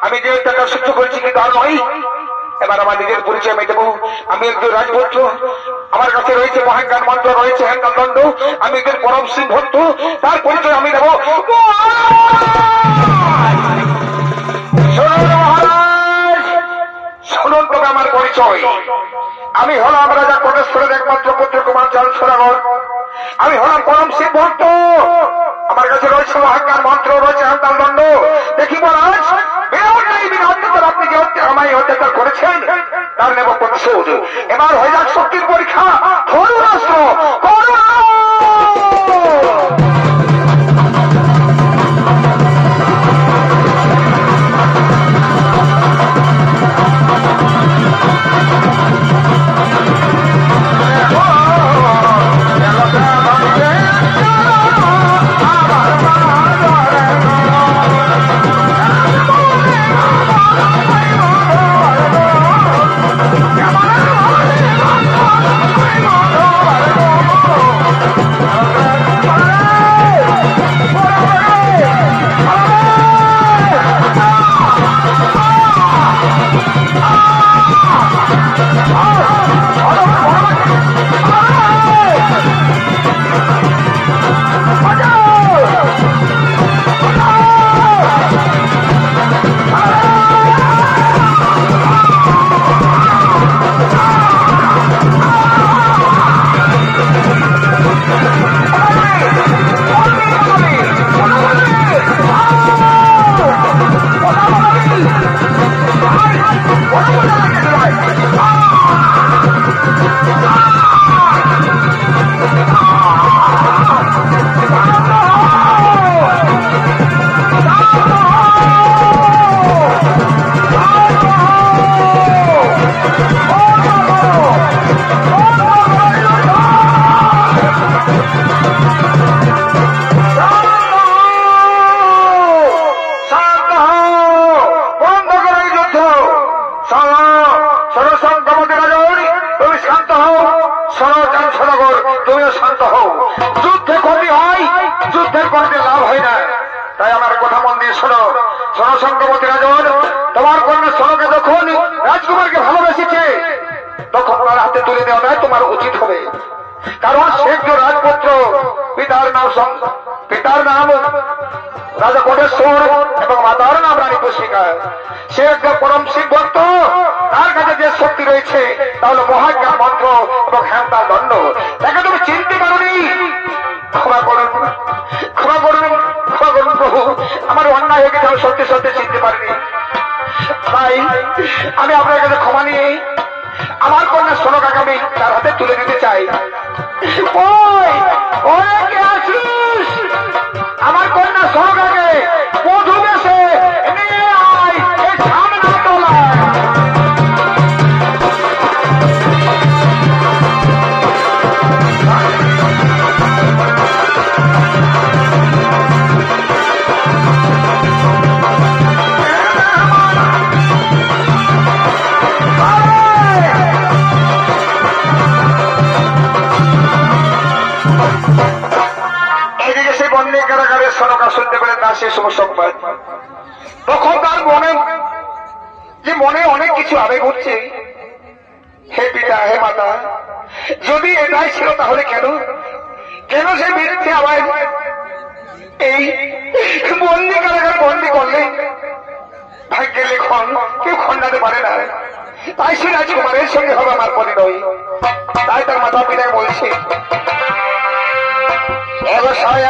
আমি যে টাকা সহ্য করছি কিন্তু আর নয়। এবার আমার নিজের পরিচয় আমি দেবো। আমি একজন রাজপুত্র, আমার কাছে রয়েছে মহাজ্ঞান মন্ত্র, রয়েছে হ্যান্ডাল দণ্ড, আমি একজন পরম সিং ভক্ত, তার পরিচয় আমি দেবো। মহারাজ শুনুন তবে আমার পরিচয়। আমি হলাম রাজা কোটেশ্বরের একমাত্র পুত্র কুমার চাল সোনাগর। আমি হলাম পরম সিং ভক্ত, আমার কাছে রয়েছে মহাজ্ঞান মন্ত্র, রয়েছে হ্যান্ডাল দণ্ড। দেখি মহারাজ আপনি যে আমায় অত্যাচার করেছেন তার নেব প্রতিশোধ। এবার হয়ে যাক শক্তির পরীক্ষা। করুণ অস্ত্র, করুণ। রাজকুমারকে ভালোবেসেছে তখন তার হাতে তুলে দেওয়া নয় তোমার উচিত হবে। কারণ সে একজন রাজপুত্র, পিতার নাম রাজা কোটেশ্বর এবং মাতার নাম রানী পুষ্পিকা। সে একজন পরম শিব ভক্ত, তার কাছে যে শক্তি রয়েছে তা হল মহাজ্ঞান মন্ত্র এবং হ্যান্ডাল দণ্ড। তাকে তুমি চিনতে পারোনি। ক্ষমা করুন, ক্ষমা করুন, ক্ষমা করুন প্রভু, আমার অন্যায় হয়ে গেছে, আমি সত্যি সত্যি চিনতে পারিনি। তাই আমি আপনার কাছে ক্ষমা নিয়ে আমার কন্যা সোনকাকে আমি তার হাতে তুলে দিতে চাই। আমার কন্যা সোনকাকে বধূ বেশে নিয়ে আয় এই সামনে তোলায়। সোনকা শুনতে পেলেন না সে সমস্ত সংবাদ। তখন তার মনে অনেক কিছু আবেগ উঠছে। হে পিতা, হে মাতা, যদি এটাই ছিল তাহলে কেন কেন সে বিরুদ্ধে আবার এই বন্দি কারাগার বন্দি করলে? ভাগ্যের লেখন কেউ খণ্ডাতে পারে না। তাই সে রাজকুমারের সঙ্গে হবে আমার পরিণয়। তাই তার মাতা পিতাকে বলছে, সারি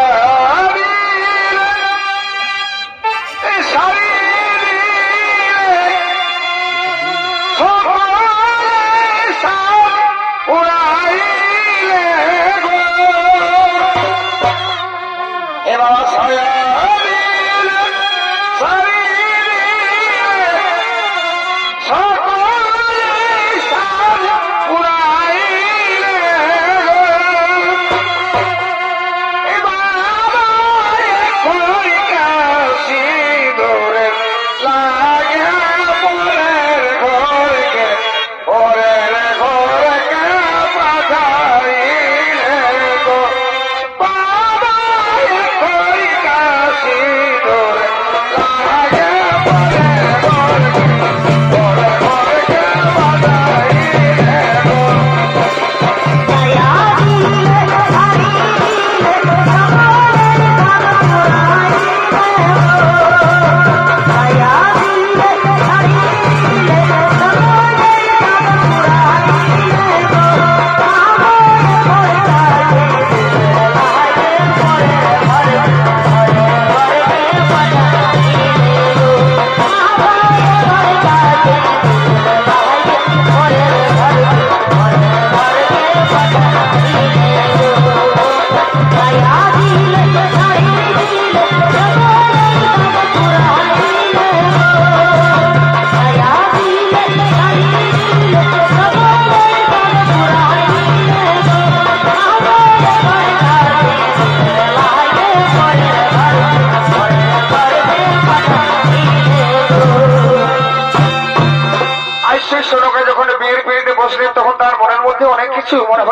তখন তার মনের মধ্যে অনেক কিছু মনে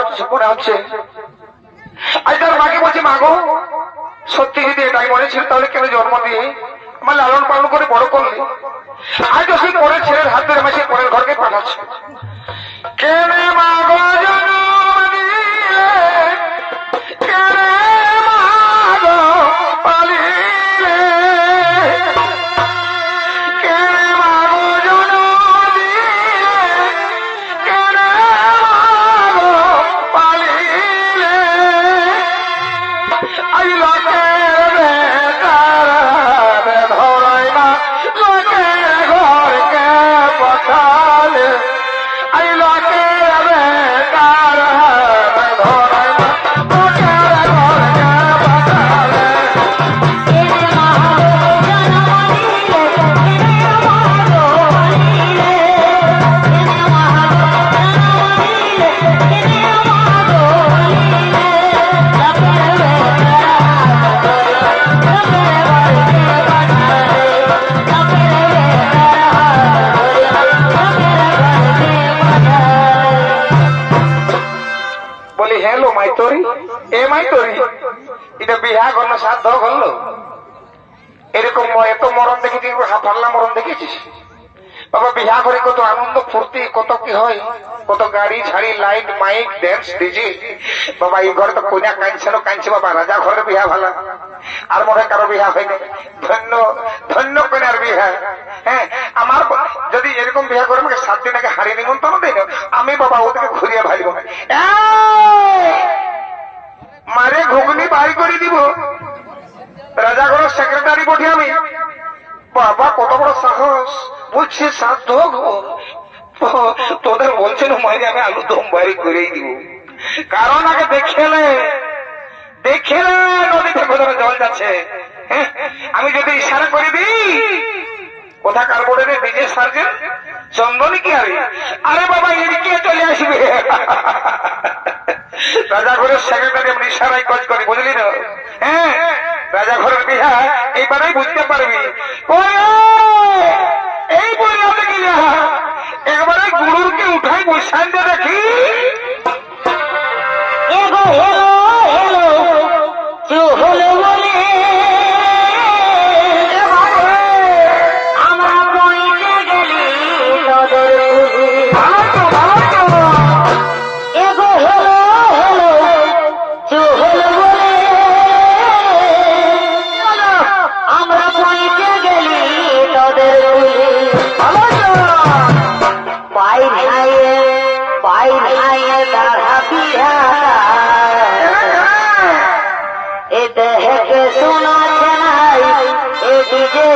হচ্ছে। আজ তার মাকে বলছি, মা গো, সত্যি যদি এটাই মনে ছিল তাহলে কেন জন্ম দিয়ে আমার লালন পালন করে বড় করলে? আজ তো সেই পরের ছেলের হাত ধরে মাসে পরের ঘরকে পাঠাচ্ছে। কেনে মা গো জন্ম দিলে, কেনে মা গো পালিলে, কেনে মা গো জন্ম দিলে, কেনে মা গো পালিলে, আই লোকের বেকার ধরাই না, লোকের ঘরকে পঠালে, আই লোকের বেকার ধরাই না, লোকের ঘরকে পঠালে। বলি হ্যালো মাইতরি, এ মাইতরি, এটা বিহা করলো সাধ্য করলো? এরকম এত মরণ দেখেছিস, পাল্লা মরণ দেখেছিস? বাবা বিহা করে কত আনন্দ ফুর্তি, কত কি হয়, কত গাড়ি ঝাড়ি লাইট মাইক ড্যান্স ডিজে। বাবা এই ঘরে তো কন্যা কাঁদছে না, কাঁদছে বাবা রাজা ঘরের বিহা ভালা, আর মনে কারো বিহা হয়নি। ধন্য ধন্য কন্যার বিহা। হ্যাঁ, আমার যদি এরকম বিহা করে আমাকে 7 দিন আগে হারিয়ে নিমন্ত্রণ দেয় না, আমি বাবা ওদেরকে ঘুরিয়ে ভাইব, মারে ঘুগনি বাই করে দিব, রাজা ঘরের সেক্রেটারি বটি আমি। বাবা কত বড় সাহস, বলছে সাধ্য তোদের বলছেন মারি আমি আলু দম বাড়ি করেই দিব। কারণ আগে দেখেলে নদীতে কোথাও জল যাচ্ছে, আমি যদি ইশারা করে দিই কোথাকার বোর্ডে ডিজে সার্জেন্ট চন্দনী কি আরে বাবা এদিকে চলে আসবে। রাজা ঘরের সেক্রেটারি আমি ইশারাই কাজ করি, বুঝলি না? হ্যাঁ, রাজা ঘরের বিহা এইবারেই বুঝতে পারবি। এই বইয়াতে গিয়া একবারে গুরুরকে উঠাই বসান দিয়ে দেখি, এগো হেলো হেলো চু হলো বলে আমরা বইতে গেলি নদর বুঝি। এগো হেলো হেলো চু হলো বলে আমরা বইতে গেলি নদর বুঝি। পাই ভাইয়ে দাঁড়া বিহা এ দেহকে শোনাচ্ছে নাই এ ডিজে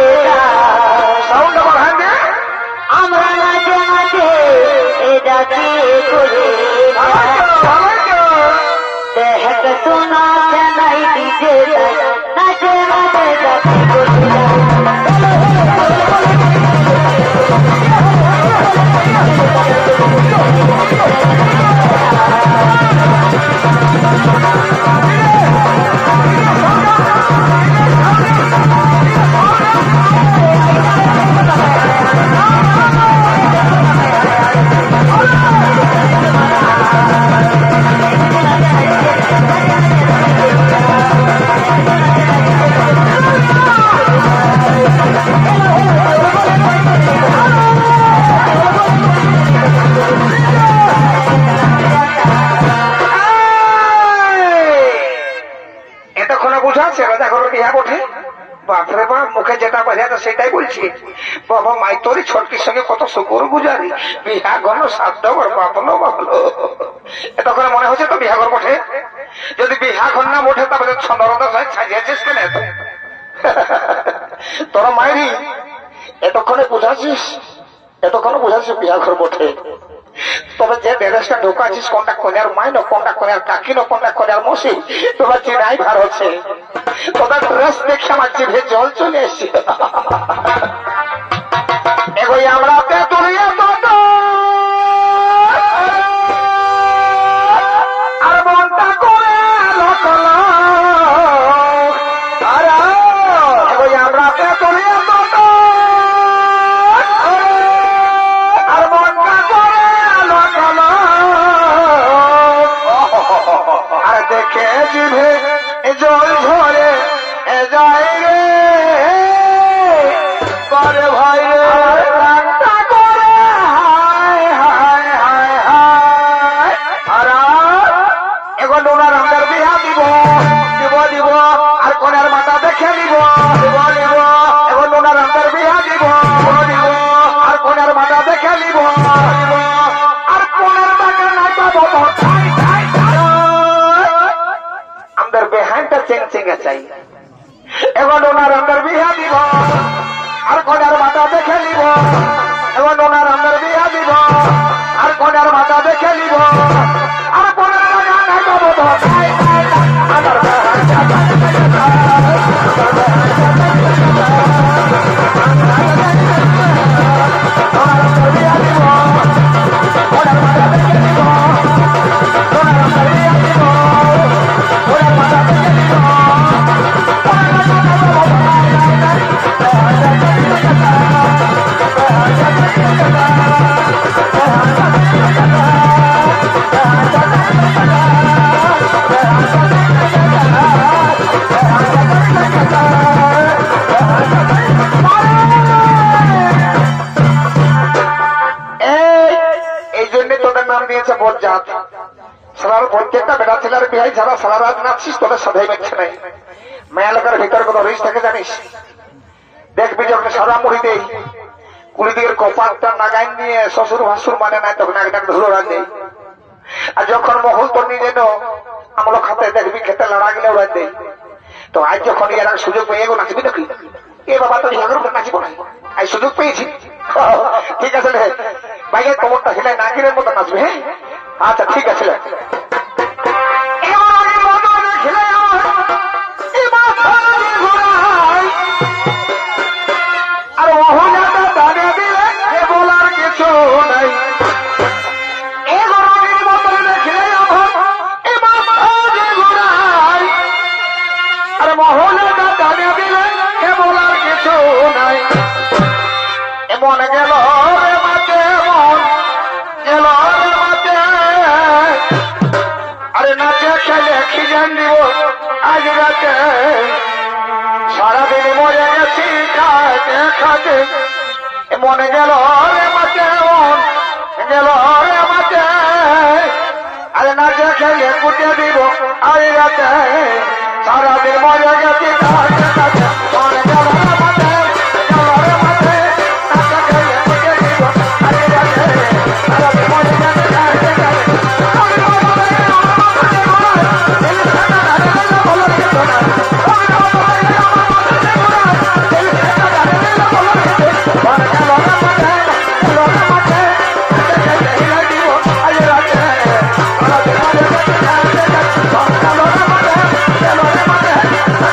সাউন্ড বাড়ান দে, আমরা নাচে নাচে এ যাচ্ছি করে দেহকে শোনাচ্ছে নাই ডিজে নাচে বাপরে বাপ, মুখে যেটা বোঝা তো সেটাই বলছি। বাবা মাই তোরই ছোটকির সঙ্গে কত শুকুর গুজারি, বিহা ঘন শব্দ বাবলো বাবলো। এতক্ষণে মনে হচ্ছে তো বিহা ঘর বটে। যদি বিহা ঘর না বটে তাহলে ছন্দরদা সাজিয়েছিস কেন? তোর মায়েরই এতক্ষণে বুঝাছিস, এতক্ষণে বুঝাচ্ছিস বিহা ঘর বটে। তবে যে ড্রেসটা ঢোকাছিস, কোনটা কন্যার মাই না, কোনটা কন্যার কাকি না, কোনটা কন্যার মসি, তোমার চিনাই ভার হচ্ছে। তোদের ড্রেস দেখে আমার জিভে জল চলে এসছে। এগোই আমরা তুলিয়া আর মনটা করে লকল, এগোই আমরা তুলিয়া আর মনটা করে লকল, আর দেখে জিভে জল ঝরে যায় রে পরে ভাই রে, রাগটা করে হায় হায় হায় হায়। আর এখন ওনার আমাদের বিহা দিব দিব দিব, আর কোনের মাথা দেখে নিব দিব দিব। এখন ওনার আমাদের বিহা দিব দিব, আর কোনের মাথা দেখে নিব দিব, আর কোনের মাথা নাই পাবো। আমাদের বেহানটা চেং চেঙ্গে চাই। এখন ওনার আমাদের বিহা দিব, আর কোনের মাথা দেখে নিব। এখন ওনার আমাদের বিহা দিব, আর কোনের মাথা দেখে নিব, আর কোনের মাথা নাই পাবো। আমার প্রত্যেকটা বেটা ছেলের বিহাই যারা সারা রাত নাচছিস, তোদের সাথে মেচ্ছে নাই। মেয়া লোকের ভিতরে কোন রিস থাকে জানিস? দেখবি যখন সারা মুড়ি দেই, কুড়ি দিকের কপালটা নাগাইন নিয়ে শ্বশুর ভাসুর মানে নাই, তখন একটা ধুলো রাখে। আর যখন মহল তো নিজে আমলো খাতে দেখবি খেতে লড়া গেলে ওরা দেয়। তো আজ যখন এর সুযোগ পেয়ে গো নাচবি নাকি? এ বাবা তো ঝগড় করে নাচবো না, আজ সুযোগ পেয়েছি। ঠিক আছে রে ভাই, তোমারটা হিলে নাগিরের মতো নাচবে। হ্যাঁ আচ্ছা ঠিক আছে। আর মহলাটা দাঁড়িয়ে দিলে বলার কিছু নাই। আর মহলাটা দাঁড়িয়ে দিলে বলার কিছু নাই। এমন গেল মাঝে, এমন গেল মাঝে। আরে নাচে খেলে খিজান দিব আজ রাতে, সারাদিন মরে গেছি খাতে খাতে। মনে গেল রে মাঝে, এমন গেল রে মাঝে। আরে নাচে খেলে কুটে দিব আজ রাতে, সারাদিন মরে গেছি খাতে খাতে। মনে গেল রে মাঝে, গেল রে মাঝে। নাচে খেলে কুটে দিব আজ রাতে, সারাদিন মরে গেছি খাতে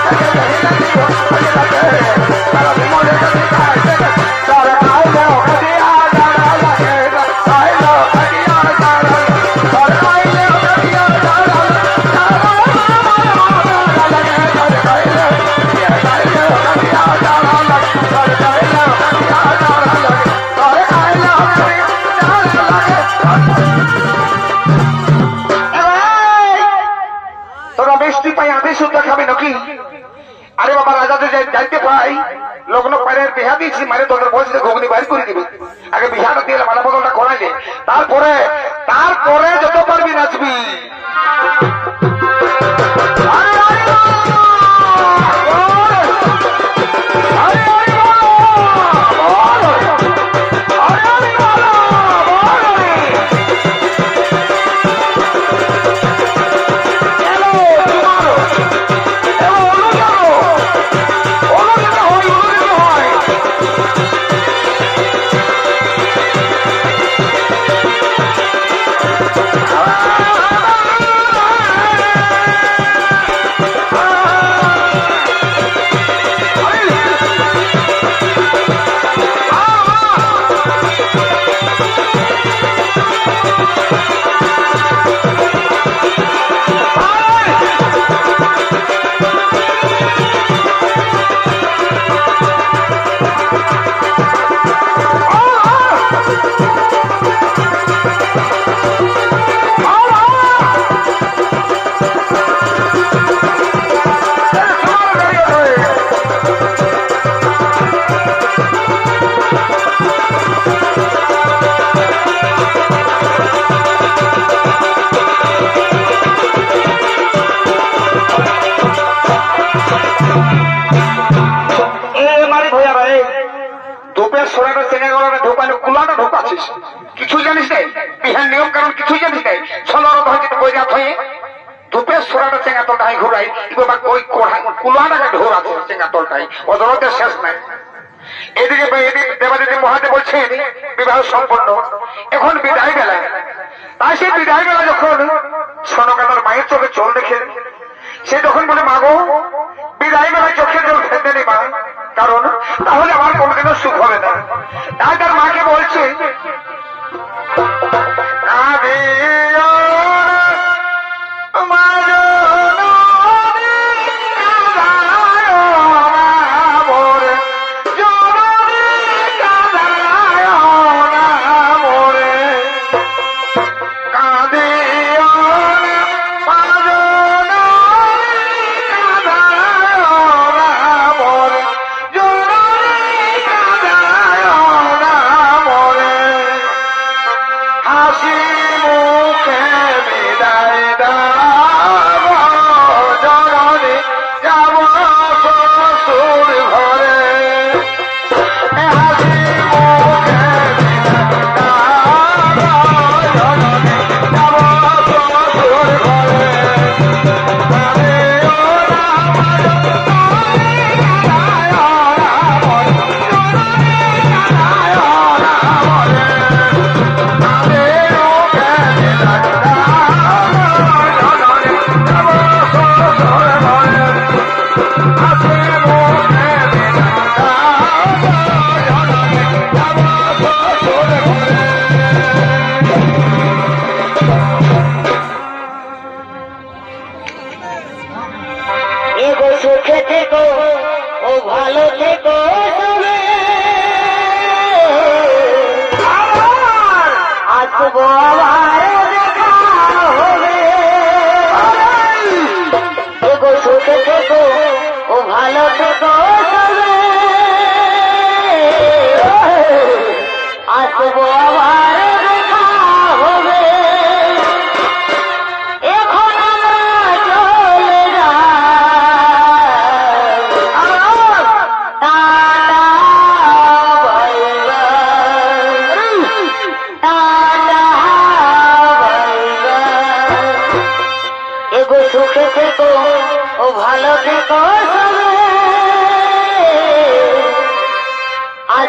খাতে। মায়ের বিহা দিয়েছি, মায়ের দলের বয়সে ঘুগনি বাইর করে দিবে। আগে বিহাটা দিয়ে মালা বদলটা করাইলে তারপরে তারপরে যত পারবি নাচবি। কিছু জানিস নাই বিহার নিয়ম কারণ কিছু জানিস নাই ষোলর বই রাত হয়ে ধূপের সোরাটা চেঙ্গা তলটাই ঘুরাই ওই কুলাটাকে ঢোর আছে চেঙ্গা তলটাই ওদের শেষ নাই। এদিকে দেবাদিদি মহাদেব বলছেন বিবাহ সম্পন্ন, এখন বিদায় বেলা। তাই সেই বিদায় বেলা যখন সনকাতার মায়ের চোখে জল দেখে সে যখন বলে মাগো বিদায় বেলায় চোখের জল ফেলতে নেই মা, কারণ তাহলে আমার কোনদিনও সুখ হবে না। তাই তার মাকে বলছে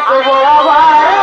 আসবো আবার।